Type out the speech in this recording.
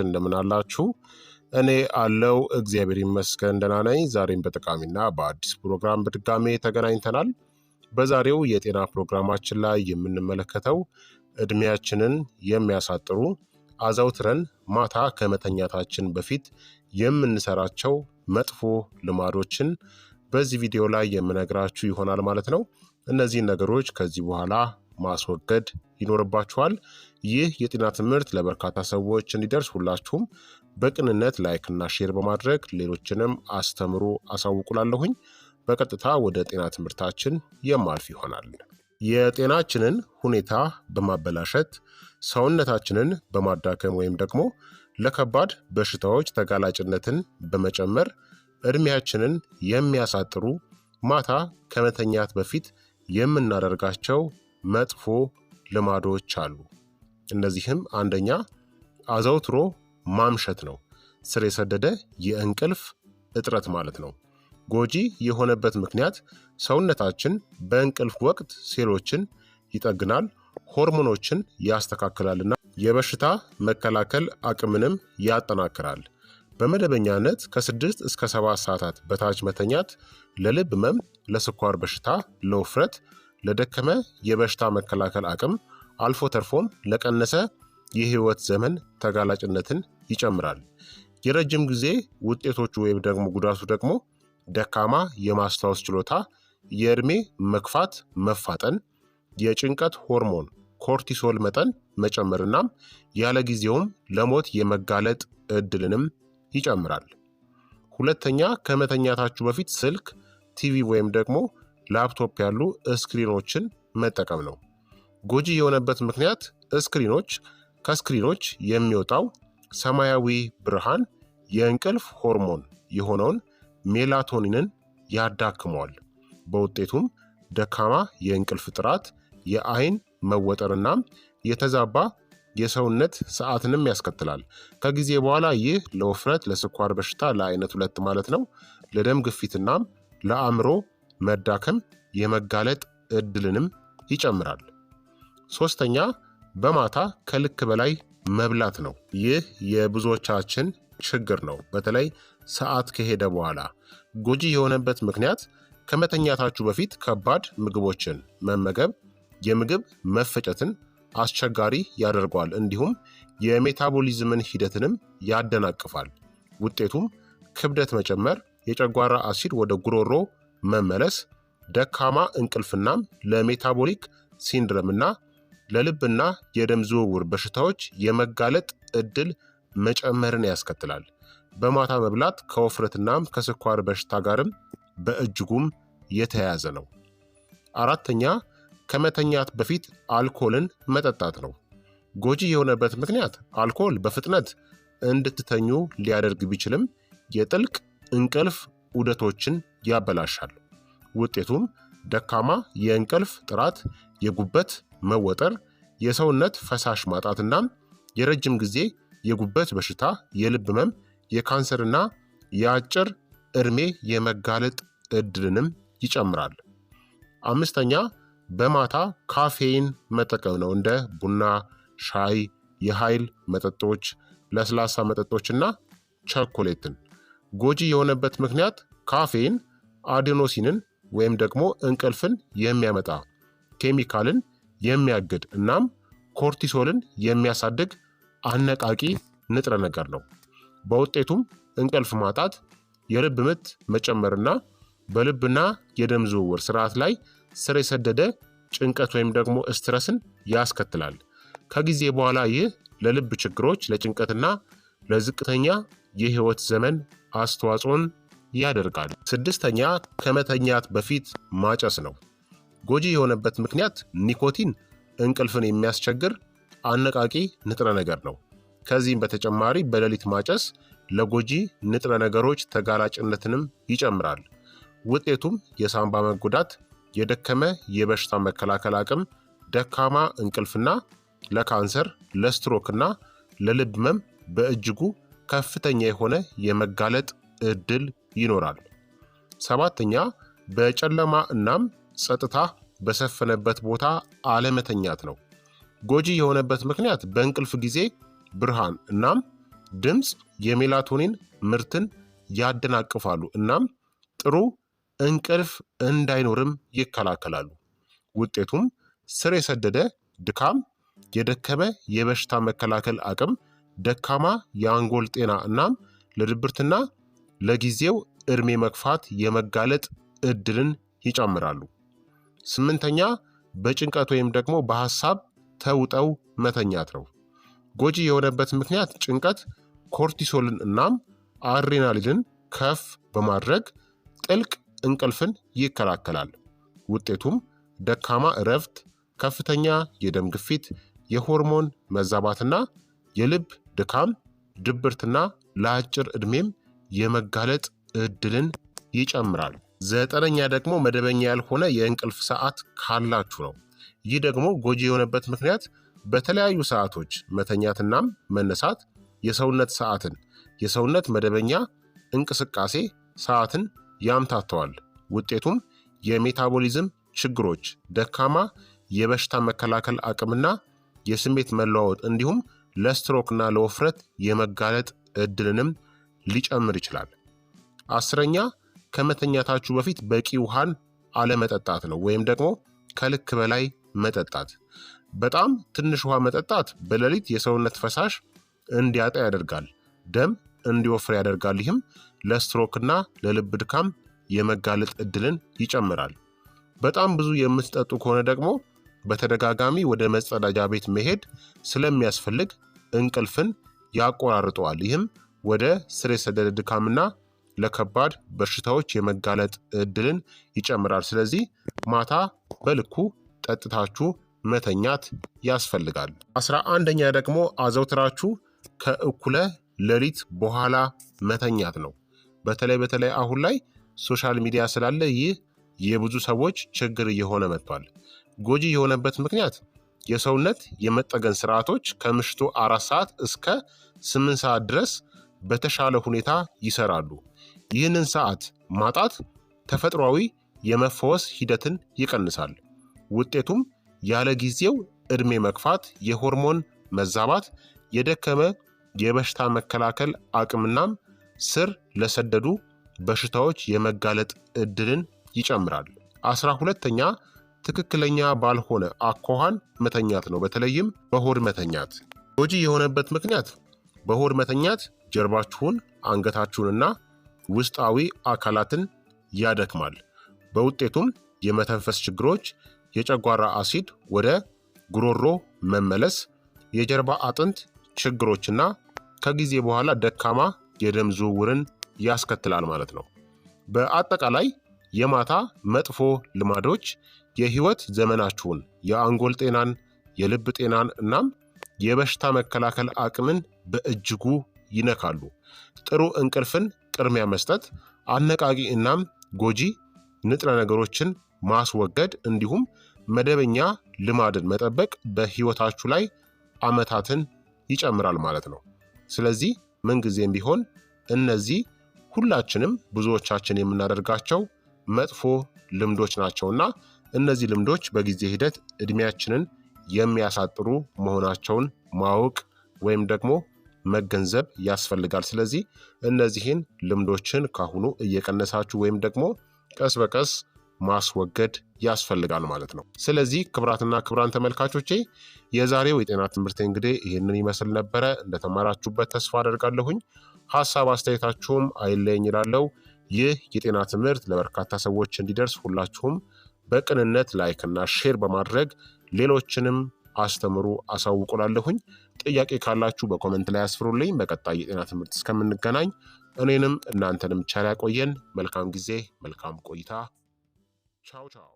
እንደምን አላችሁ? እኔ አለው እግዚአብሔር ይመስገን ደህና ነኝ። ዛሬም በጠቃሚና በአዲስ ፕሮግራም በድጋሜ ተገናኝተናል። በዛሬው የጤና ፕሮግራማችን ላይ የምንመለከተው እድሜያችንን የሚያሳጥሩ አዘውትረን ማታ ከመተኛታችን በፊት የምንሰራቸው መጥፎ ልማዶችን በዚህ ቪዲዮ ላይ የምነግራችሁ ይሆናል ማለት ነው። እነዚህን ነገሮች ከዚህ በኋላ ማስወገድ ይኖርባችኋል። ይህ የጤና ትምህርት ለበርካታ ሰዎች እንዲደርስ ሁላችሁም በቅንነት ላይክና ሼር በማድረግ ሌሎችንም አስተምሩ አሳውቁላለሁኝ። በቀጥታ ወደ ጤና ትምህርታችን የማልፍ ይሆናል። የጤናችንን ሁኔታ በማበላሸት ሰውነታችንን በማዳከም ወይም ደግሞ ለከባድ በሽታዎች ተጋላጭነትን በመጨመር እድሜያችንን የሚያሳጥሩ ማታ ከመተኛት በፊት የምናደርጋቸው መጥፎ ልማዶች አሉ። እነዚህም አንደኛ አዘውትሮ ማምሸት ነው። ስር የሰደደ የእንቅልፍ እጥረት ማለት ነው። ጎጂ የሆነበት ምክንያት ሰውነታችን በእንቅልፍ ወቅት ሴሎችን ይጠግናል፣ ሆርሞኖችን ያስተካክላልና የበሽታ መከላከል አቅምንም ያጠናክራል። በመደበኛነት ከ6 እስከ 7 ሰዓታት በታች መተኛት ለልብ ህመም፣ ለስኳር በሽታ፣ ለውፍረት፣ ለደከመ የበሽታ መከላከል አቅም አልፎ ተርፎም ለቀነሰ የህይወት ዘመን ተጋላጭነትን ይጨምራል። የረጅም ጊዜ ውጤቶቹ ወይም ደግሞ ጉዳቱ ደግሞ ደካማ የማስታወስ ችሎታ፣ የእድሜ መግፋት መፋጠን፣ የጭንቀት ሆርሞን ኮርቲሶል መጠን መጨመርናም ያለ ጊዜውም ለሞት የመጋለጥ እድልንም ይጨምራል። ሁለተኛ ከመተኛታችሁ በፊት ስልክ፣ ቲቪ ወይም ደግሞ ላፕቶፕ ያሉ ስክሪኖችን መጠቀም ነው። ጎጂ የሆነበት ምክንያት ከስክሪኖች የሚወጣው ሰማያዊ ብርሃን የእንቅልፍ ሆርሞን የሆነውን ሜላቶኒንን ያዳክመዋል። በውጤቱም ደካማ የእንቅልፍ ጥራት፣ የአይን መወጠርናም የተዛባ የሰውነት ሰዓትንም ያስከትላል። ከጊዜ በኋላ ይህ ለውፍረት፣ ለስኳር በሽታ፣ ለአይነት 2 ማለት ነው፣ ለደም ግፊትናም ለአእምሮ መዳከም የመጋለጥ እድልንም ይጨምራል። ሶስተኛ በማታ ከልክ በላይ መብላት ነው። ይህ የብዙዎቻችን ችግር ነው። በተለይ ሰዓት ከሄደ በኋላ ጎጂ የሆነበት ምክንያት ከመተኛታችሁ በፊት ከባድ ምግቦችን መመገብ የምግብ መፈጨትን አስቸጋሪ ያደርገዋል። እንዲሁም የሜታቦሊዝምን ሂደትንም ያደናቅፋል። ውጤቱም ክብደት መጨመር፣ የጨጓራ አሲድ ወደ ጉሮሮ መመለስ፣ ደካማ እንቅልፍናም ለሜታቦሊክ ሲንድረምና ለልብና የደም ዝውውር በሽታዎች የመጋለጥ እድል መጨመርን ያስከትላል። በማታ መብላት ከውፍረትናም ከስኳር በሽታ ጋርም በእጅጉም የተያያዘ ነው። አራተኛ ከመተኛት በፊት አልኮልን መጠጣት ነው። ጎጂ የሆነበት ምክንያት አልኮል በፍጥነት እንድትተኙ ሊያደርግ ቢችልም የጥልቅ እንቅልፍ ዑደቶችን ያበላሻል። ውጤቱም ደካማ የእንቅልፍ ጥራት፣ የጉበት መወጠር፣ የሰውነት ፈሳሽ ማጣትና የረጅም ጊዜ የጉበት በሽታ፣ የልብ ህመም፣ የካንሰርና የአጭር ዕድሜ የመጋለጥ እድልንም ይጨምራል። አምስተኛ በማታ ካፌን መጠቀም ነው። እንደ ቡና፣ ሻይ፣ የኃይል መጠጦች፣ ለስላሳ መጠጦችና ቸኮሌትን። ጎጂ የሆነበት ምክንያት ካፌን አዴኖሲንን ወይም ደግሞ እንቅልፍን የሚያመጣ ኬሚካልን የሚያግድ እናም ኮርቲሶልን የሚያሳድግ አነቃቂ ንጥረ ነገር ነው። በውጤቱም እንቅልፍ ማጣት፣ የልብ ምት መጨመርና በልብና የደም ዝውውር ስርዓት ላይ ስር የሰደደ ጭንቀት ወይም ደግሞ ስትረስን ያስከትላል። ከጊዜ በኋላ ይህ ለልብ ችግሮች፣ ለጭንቀትና ለዝቅተኛ የህይወት ዘመን አስተዋጽኦን ያደርጋል። ስድስተኛ ከመተኛት በፊት ማጨስ ነው። ጎጂ የሆነበት ምክንያት ኒኮቲን እንቅልፍን የሚያስቸግር አነቃቂ ንጥረ ነገር ነው። ከዚህም በተጨማሪ በሌሊት ማጨስ ለጎጂ ንጥረ ነገሮች ተጋላጭነትንም ይጨምራል። ውጤቱም የሳንባ መጎዳት፣ የደከመ የበሽታ መከላከል አቅም፣ ደካማ እንቅልፍና ለካንሰር፣ ለስትሮክና ለልብ ህመም በእጅጉ ከፍተኛ የሆነ የመጋለጥ እድል ይኖራል። ሰባተኛ በጨለማ እናም ጸጥታ በሰፈነበት ቦታ አለመተኛት ነው። ጎጂ የሆነበት ምክንያት በእንቅልፍ ጊዜ ብርሃን እናም ድምፅ የሜላቶኒን ምርትን ያደናቅፋሉ እናም ጥሩ እንቅልፍ እንዳይኖርም ይከላከላሉ። ውጤቱም ስር የሰደደ ድካም፣ የደከመ የበሽታ መከላከል አቅም፣ ደካማ የአንጎል ጤና እናም ለድብርትና ለጊዜው ዕድሜ መግፋት የመጋለጥ እድልን ይጨምራሉ። 8ኛ በጭንቀት ወይም ደግሞ በሐሳብ ተውጠው መተኛት ነው። ጎጂ የሆነበት ምክንያት ጭንቀት ኮርቲሶልን እናም አድሬናሊንን ከፍ በማድረግ ጥልቅ እንቅልፍን ይከላከላል። ውጤቱም ደካማ እረፍት፣ ከፍተኛ የደም ግፊት፣ የሆርሞን መዛባትና የልብ ድካም፣ ድብርትና ለአጭር ዕድሜም የመጋለጥ እድልን ይጨምራል። 9ኛ ደግሞ መደበኛ ያልሆነ የእንቅልፍ ሰዓት ካላችሁ ነው። ይህ ደግሞ ጎጂ የሆነበት ምክንያት በተለያዩ ሰዓቶች መተኛትናም መነሳት የሰውነት መደበኛ እንቅስቃሴ ሰዓትን ያምታተዋል። ውጤቱም የሜታቦሊዝም ችግሮች፣ ደካማ የበሽታ መከላከል አቅምና የስሜት መለዋወጥ እንዲሁም ለስትሮክና ለውፍረት የመጋለጥ እድልንም ሊጨምር ይችላል። 10ኛ ከመተኛታችሁ በፊት በቂ ውሃን አለመጠጣት ነው፣ ወይም ደግሞ ከልክ በላይ መጠጣት። በጣም ትንሽ ውሃ መጠጣት በሌሊት የሰውነት ፈሳሽ እንዲያጣ ያደርጋል፣ ደም እንዲወፍር ያደርጋል። ይህም ለስትሮክና ለልብ ድካም የመጋለጥ እድልን ይጨምራል። በጣም ብዙ የምትጠጡ ከሆነ ደግሞ በተደጋጋሚ ወደ መጸዳጃ ቤት መሄድ ስለሚያስፈልግ እንቅልፍን ያቆራርጠዋል። ይህም ወደ ስር የሰደደ ድካምና ለከባድ በሽታዎች የመጋለጥ እድልን ይጨምራል። ስለዚህ ማታ በልኩ ጠጥታችሁ መተኛት ያስፈልጋል። 11ኛ ደግሞ አዘውትራችሁ ከእኩለ ሌሊት በኋላ መተኛት ነው። በተለይ አሁን ላይ ሶሻል ሚዲያ ስላለ ይህ የብዙ ሰዎች ችግር እየሆነ መጥቷል። ጎጂ የሆነበት ምክንያት የሰውነት የመጠገን ስርዓቶች ከምሽቱ 4 ሰዓት እስከ 8 ሰዓት ድረስ በተሻለ ሁኔታ ይሰራሉ። ይህንን ሰዓት ማጣት ተፈጥሯዊ የመፈወስ ሂደትን ይቀንሳል። ውጤቱም ያለ ጊዜው ዕድሜ መግፋት፣ የሆርሞን መዛባት፣ የደከመ የበሽታ መከላከል አቅምናም ስር ለሰደዱ በሽታዎች የመጋለጥ እድልን ይጨምራል። 12ኛ ትክክለኛ ባልሆነ አኳኋን መተኛት ነው። በተለይም በሆድ መተኛት ጎጂ የሆነበት ምክንያት በሆድ መተኛት ጀርባችሁን፣ አንገታችሁንና ውስጣዊ አካላትን ያደክማል። በውጤቱም የመተንፈስ ችግሮች፣ የጨጓራ አሲድ ወደ ጉሮሮ መመለስ፣ የጀርባ አጥንት ችግሮችና ከጊዜ በኋላ ደካማ የደም ዝውውርን ያስከትላል ማለት ነው። በአጠቃላይ የማታ መጥፎ ልማዶች የህይወት ዘመናችሁን፣ የአንጎል ጤናን፣ የልብ ጤናን እናም የበሽታ መከላከል አቅምን በእጅጉ ይነካሉ። ጥሩ እንቅልፍን ቅድሚያ መስጠት፣ አነቃቂ እናም ጎጂ ንጥረ ነገሮችን ማስወገድ እንዲሁም መደበኛ ልማድን መጠበቅ በህይወታችሁ ላይ ዓመታትን ይጨምራል ማለት ነው። ስለዚህ ምንጊዜም ቢሆን እነዚህ ሁላችንም ብዙዎቻችን የምናደርጋቸው መጥፎ ልምዶች ናቸውና እነዚህ ልምዶች በጊዜ ሂደት እድሜያችንን የሚያሳጥሩ መሆናቸውን ማወቅ ወይም ደግሞ መገንዘብ ያስፈልጋል። ስለዚህ እነዚህን ልምዶችን ካሁኑ እየቀነሳችሁ ወይም ደግሞ ቀስ በቀስ ማስወገድ ያስፈልጋል ማለት ነው። ስለዚህ ክቡራትና ክቡራን ተመልካቾቼ የዛሬው የጤና ትምህርት እንግዲህ ይህንን ይመስል ነበረ። እንደተማራችሁበት ተስፋ አደርጋለሁኝ። ሀሳብ አስተያየታችሁም አይለየኝ እላለሁ። ይህ የጤና ትምህርት ለበርካታ ሰዎች እንዲደርስ ሁላችሁም በቅንነት ላይክ እና ሼር በማድረግ ሌሎችንም አስተምሩ፣ አሳውቁላለሁኝ። ጥያቄ ካላችሁ በኮመንት ላይ አስፍሩልኝ። በቀጣይ የጤና ትምህርት እስከምንገናኝ እኔንም እናንተንም ቸር ያቆየን። መልካም ጊዜ፣ መልካም ቆይታ። ቻው ቻው።